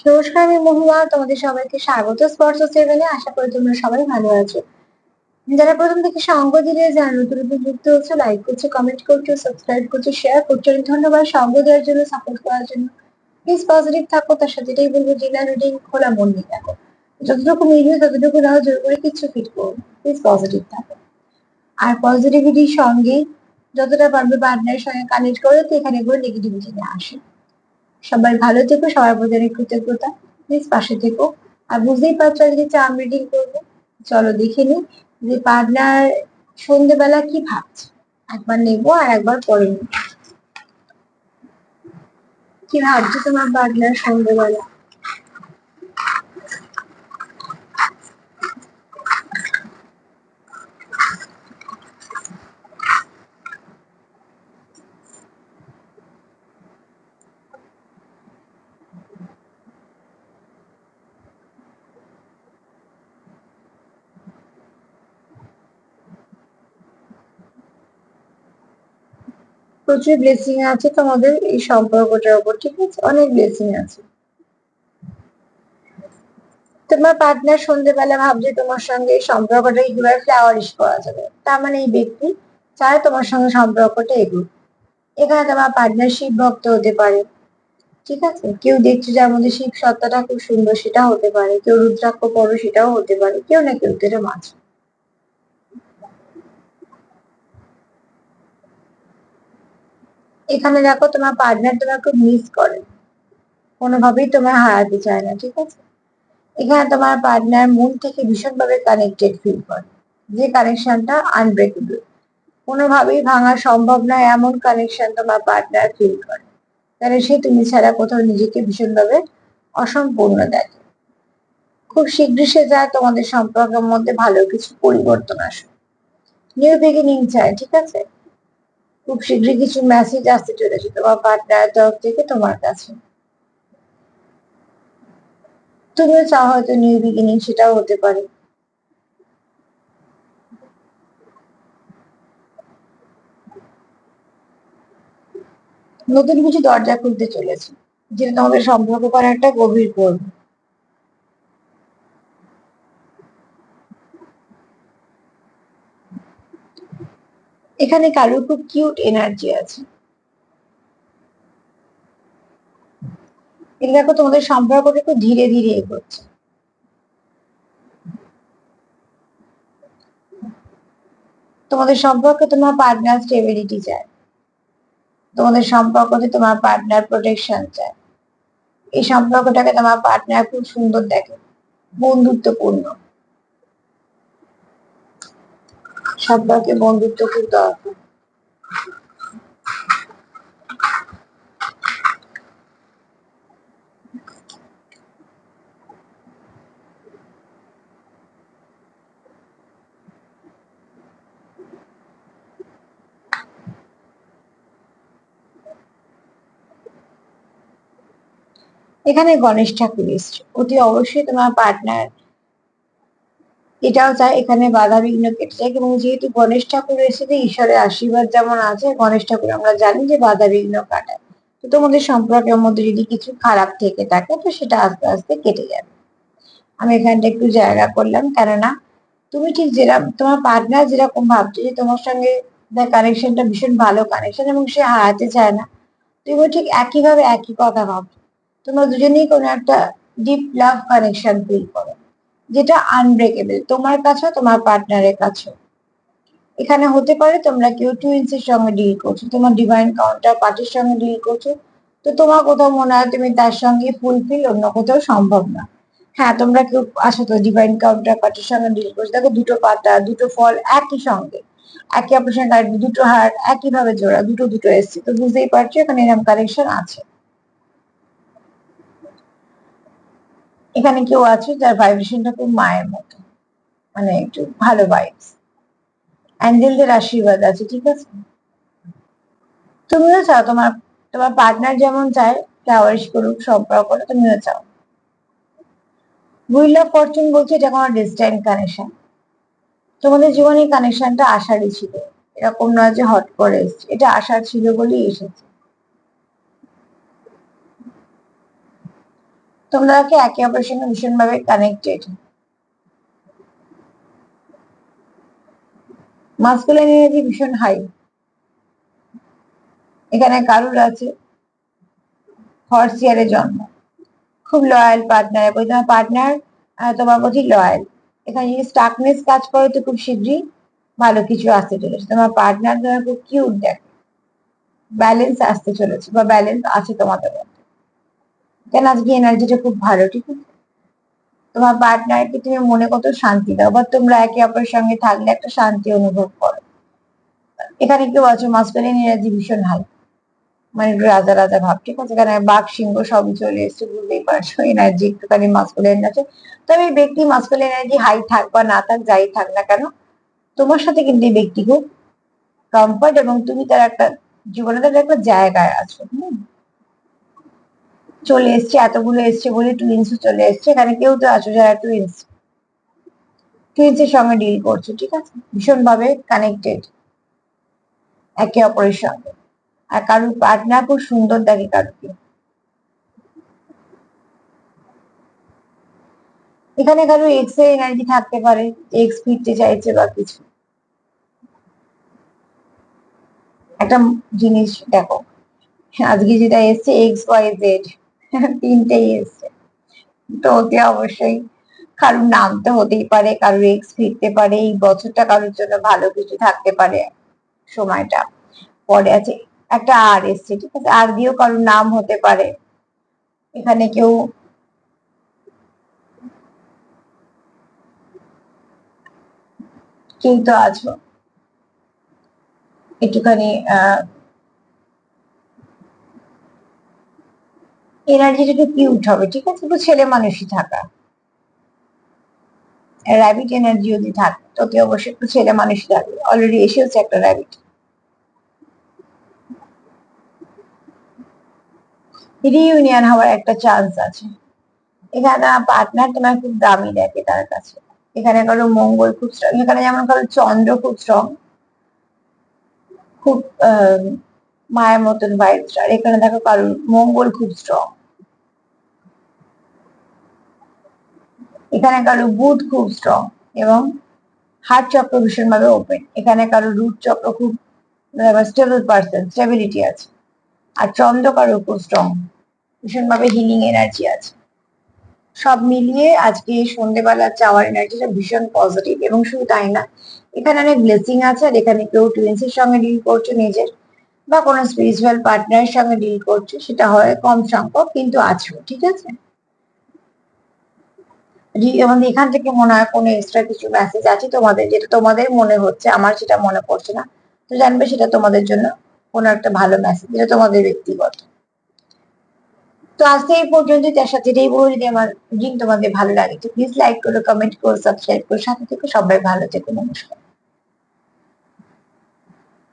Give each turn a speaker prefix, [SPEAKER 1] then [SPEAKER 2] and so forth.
[SPEAKER 1] নমস্কার, আমি মহুয়া। তোমাদের সবাইকে স্বাগত স্পর্শ সেভেনে। আশা করি তোমরা সবাই ভালো আছো। যারা প্রথম থেকে সঙ্গ দিলে, যারা নতুন নতুন যুক্ত হচ্ছে, লাইক করছো, কমেন্ট করছো, সাবস্ক্রাইব করছো, শেয়ার করছো, অনেক ধন্যবাদ সঙ্গ দেওয়ার জন্য, সাপোর্ট করার জন্য। প্লিজ পজিটিভ থাকো। তার সাথে এটাই বলবো, জেনারেল রিডিং খোলা মন দিয়ে দেখো। যতটুকু মিলবে ততটুকু নাও, জোর করে কিচ্ছু ফিট করো। প্লিজ পজিটিভ থাকো। আর পজিটিভিটির সঙ্গে যতটা পারবে পার্টনারের সঙ্গে কানেক্ট করে, তো এখানে করে নেগেটিভিটি না আসে। সবাই ভালো থেকো, সবার প্রতি অনেক কৃতজ্ঞতা। প্লিজ পাশে থেকো। আর বুঝতেই পারছো আজকে চার্ম রিডিং করবো। চলো দেখে নি যে পার্টনার সন্ধ্যেবেলা কি ভাবছে। একবার নেবো আর একবার পরে নেবো। কি ভাবছো তোমার পার্টনার সন্ধ্যেবেলা? প্রচুর ব্লেসিং আছে তোমাদের এই সম্পর্কটার উপর, ঠিক আছে? অনেক ব্লেসিং আছে। তোমার পার্টনার সন্ধ্যেবেলা ভাবছে তোমার সঙ্গে এই সম্পর্কটা কিভাবে ফ্লাওয়ারিশ করা যাবে। তার মানে এই ব্যক্তি চায় তোমার সঙ্গে সম্পর্কটা এগুক। এখানে তোমার পার্টনার শিব ভক্ত হতে পারে, ঠিক আছে? কেউ দেখছে যার মধ্যে শিব সত্তাটা খুব সুন্দর, সেটা হতে পারে। কেউ রুদ্রাক্ষ পড়ো, সেটাও হতে পারে। কেউ না কেউ তো এটা মাঝে। এখানে দেখো তোমার পার্টনার তোমার খুব মিস করে, কোনোভাবেই তোমার হারাতে চায় না, ঠিক আছে? এখানে তোমার পার্টনার মন থেকে ভীষণভাবে কানেক্টেড ফিল করে, যে কানেকশনটা আনব্রেকেবল, কোনোভাবেই ভাঙা সম্ভব নয়, এমন কানেকশন তোমার পার্টনার ফিল করে। তাহলে সে তুমি ছাড়া কোথাও নিজেকে ভীষণভাবে অসম্পূর্ণ দেখে। খুব শীঘ্রই সে চায় তোমাদের সম্পর্কের মধ্যে ভালো কিছু পরিবর্তন আসুক। নিউ বিগিনিং চাই, ঠিক আছে? খুব শীঘ্রই কিছু মেসেজ আসতে চলেছে তোমার পার্টনারের তরফ থেকে তোমার কাছে। তুমিও চাও হয়তো নিউ বিগিনিং, সেটাও হতে পারে। নতুন কিছু দরজা খুলতে চলেছে, যেটা তোমাদের সম্পর্ক করার একটা গভীর করবে। এখানে কারোর খুব কিউট এনার্জি আছে। কিন্তু দেখো তোমাদের সম্পর্কটা একটু ধীরে ধীরে এগোচ্ছে। তোমাদের সম্পর্কে তোমার পার্টনার স্টেবিলিটি চায়। তোমাদের সম্পর্কতে তোমার পার্টনার প্রোটেকশন চায়। এই সম্পর্কটাকে তোমার পার্টনার খুব সুন্দর দেখে, বন্ধুত্বপূর্ণ। সম্পর্কে বন্ধুত্ব খুব দরকার। এখানে গণেশ ঠাকুর এসছে, অতি অবশ্যই তোমার পার্টনার এটাও চায় এখানে বাধা বিঘ্ন কেটে যায়। এবং যেহেতু গণেশ ঠাকুর এসেছে, ঈশ্বরের আশীর্বাদ যেমন আছে, গণেশ ঠাকুর আমরা জানি যে বাধা বিঘ্ন কাটায়। তো তোমাদের সম্পর্কের মধ্যে যদি কিছু খারাপ থেকে থাকে, তো সেটা আস্তে আস্তে কেটে যাবে। আমি এখানটা একটু জায়গা করলাম, কেননা তুমি ঠিক যেরকম তোমার পার্টনার যেরকম ভাবছে যে তোমার সঙ্গে কানেকশনটা ভীষণ ভালো কানেকশন এবং সে হারাতে চায় না, তুমি ঠিক একইভাবে একই কথা ভাবছো। তোমরা দুজনেই কোনো একটা ডিপ লাভ কানেকশন ফিল করো, যেটা আনব্রেকেবল তোমার কাছে, তোমার পার্টনারের কাছে। এখানে হতে পারে তোমরা কেউ টুইন্স এর সঙ্গে ডিল করছো, তোমার ডিভাইন কাউন্টার পার্টির সঙ্গে ডিল করছো। তো তোমার কোথাও মনে হয় তুমি তার সঙ্গে ফুলফিল অন্য কোথাও সম্ভব না। হ্যাঁ, তোমরা কেউ আসো তো ডিভাইন কাউন্টার পার্টির সঙ্গে ডিল করছো, দেখো দুটো পাতা দুটো ফল একই সঙ্গে, একে অপরের সঙ্গে দুটো হার্ট একই ভাবে জোড়া, দুটো দুটো এসছে। তো বুঝতেই পারছো এখানে এরকম কানেকশন আছে। এখানে কেউ আছে যার ভাইব্রেশনটা খুব মায়ের মতো, মানে একটু ভালো ভাইবস, অ্যাঞ্জেলদের আশীর্বাদ আছে, ঠিক আছে? তুমিও চাও তোমার তোমার পার্টনার যেমন চায় ফ্লাওয়ারিশ করুক সম্পর্কটা, তুমিও চাও। হুইল অফ ফরচুন বলছে এটা কোনো ডিস্ট্যান্ট কানেকশন। তোমাদের জীবনে কানেকশনটা আশারই ছিল, এরকম নয় যে হট করে এসছে, এটা আশার ছিল বলেই এসেছে। তোমরা কি একে অপরের সঙ্গে ভীষণ ভাবে কানেক্টেড। মাস্কুলিন এনার্জি ভীষণ হাই। এখানে কারুর আছে হর্স ইয়ারে জন্ম, খুব লয়াল পার্টনার, এবং তোমার পার্টনার তোমার প্রতি লয়াল। এখানে যদি স্টাকনেস কাজ করে তো খুব শীঘ্রই ভালো কিছু আসতে চলেছে। তোমার পার্টনার তোমার খুব কিউট দেখে, ব্যালেন্স আসতে চলেছে বা ব্যালেন্স আছে তোমাদের মধ্যে। কেন আজকে এনার্জিটা খুব ভালো, ঠিক আছে। তোমার পার্টনারকে তুমি মনে কত শান্তি দাও, বা তোমরা একে অপরের সঙ্গে থাকলে একটা শান্তি অনুভব করো। এখানে কেউ আছো মাস্কুলিন এনার্জি ভীষণ হাই, মানে একটু রাজা রাজা ভাব, ঠিক আছে। এখানে বাঘ সিংহ সবই চলে এসছে, বুঝতেই পারছো এনার্জি একটুখানি মাস্কুলিন আছে। তবে এই ব্যক্তি মাস্কুলিন এনার্জি হাই থাক বা না থাক, যাই থাক না কেন, তোমার সাথে কিন্তু এই ব্যক্তি খুব কমফর্ট, এবং তুমি তার একটা জীবনে তার একটা জায়গায় আছো। চলে এসছে, এতগুলো এসছে বলে টুইন্স চলে এসছে। এখানে কেউ তো আছো যারা টুইন্স, টুইন্স এর সঙ্গে ডিল করছো, ঠিক আছে। ভীষণ ভাবে কানেক্টেড একে অপরের সঙ্গে। আর কারুর পার্টনার খুব সুন্দর দেখে কারুকে। এখানে কারো এক্স এর এনার্জি থাকতে পারে, এক্স ফিরতে চাইছে বা কিছু একটা জিনিস। দেখো আজকে যেটা এসছে এক্স ওয়াই জেড, তিনটেই এসছে। তো ওতে অবশ্যই কারুর নাম তো হতেই পারে, কারুর এক্স ফিরতে পারে, এই বছরটা কারোর জন্য ভালো কিছু থাকতে পারে সময়টা। পরে আছে একটা আর এসছে, ঠিক আছে, আর দিয়েও কারোর নাম হতে পারে। এখানে কেউ কেউ তো আছো একটুখানি এনার্জিটা একটু কিউট হবে, ঠিক আছে, একটু ছেলে মানুষই থাকা। র্যাবিট এনার্জি যদি থাকে তোকে অবশ্যই একটু ছেলে মানুষই থাকবে। অলরেডি এসেছে একটা র্যাবিট। রিইউনিয়ন হওয়ার একটা চান্স আছে। এখানে পার্টনার তোমার খুব দামি দেখে তার কাছে। এখানে কারো মঙ্গল খুব স্ট্রং, এখানে যেমন কারো চন্দ্র খুব স্ট্রং, খুব মায়ের মতন ভাইবস। আর এখানে দেখো কারোর মঙ্গল খুব স্ট্রং। এখানে কারো বুধ খুব স্ট্রং, এবং হার্ট চক্র ভীষণ ভাবে ওপেন। এখানে কারো রুট চক্র খুব স্টেবল পার্সন, স্টেবিলিটি আছে। আর চন্দ্র কারো খুব স্ট্রং, ভীষণ ভাবে হিলিং এনার্জি আছে। সব মিলিয়ে আজকে সন্ধ্যেবেলা চাওয়ার এনার্জিটা ভীষণ পজিটিভ। এবং শুধু তাই না, এখানে অনেক ব্লেসিং আছে। আর এখানে কেউ টুইন্স এর সঙ্গে ডিল করছো নিজের, বা কোনো স্পিরিচুয়াল পার্টনারের সঙ্গে ডিল করছো, সেটা হয় কম সংখ্যক কিন্তু আছো, ঠিক আছে। আমাদের এখান থেকে মনে হয় কোনো এক্সট্রা কিছু মেসেজ আছে তোমাদের, যেটা তোমাদের মনে হচ্ছে, আমার সেটা মনে পড়ছে না। তো জানবে সেটা তোমাদের জন্য কোনো একটা ভালো মেসেজ, যেটা তোমাদের ব্যক্তিগত। তো আজকে এই পর্যন্ত। তার সাথে এটাই বলবো, যদি আমার রিডিং তোমাদের ভালো লাগে তো প্লিজ লাইক করো, কমেন্ট করো, সাবস্ক্রাইব করো, সাথে থেকে সবাই ভালো থেকো, নমস্কার।